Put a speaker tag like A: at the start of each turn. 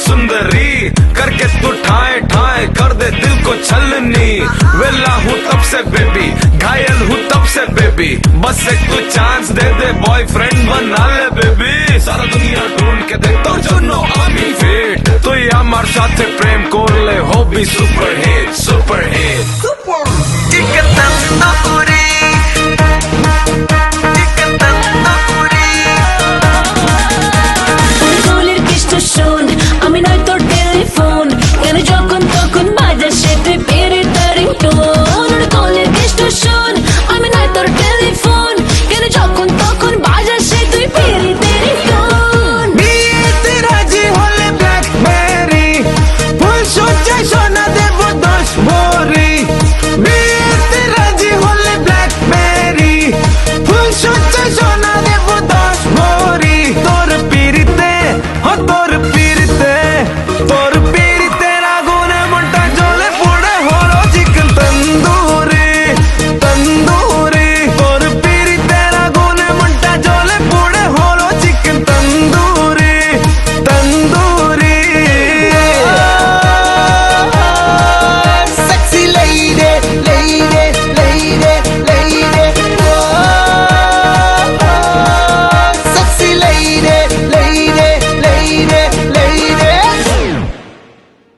A: सुंदरी करके तू ठाए ठाए कर दे दिल को छलनी। वेला हूँ तब से बेबी, घायल हूँ तब से बेबी, बस एक तू चांस दे दे, बॉयफ्रेंड बना ले बेबी। सारा दुनिया ढूंढ के दे तो जुनो আমি ফিট, তুই আমার সাথে প্রেম করলে হবি সুপার হিট সুপার হিট।
B: আমি নয় তোর টেলিফোন, কেন যখন তখন বাজে সে তুই পেরে তারিং টোন। কলের কেষ্ট শোন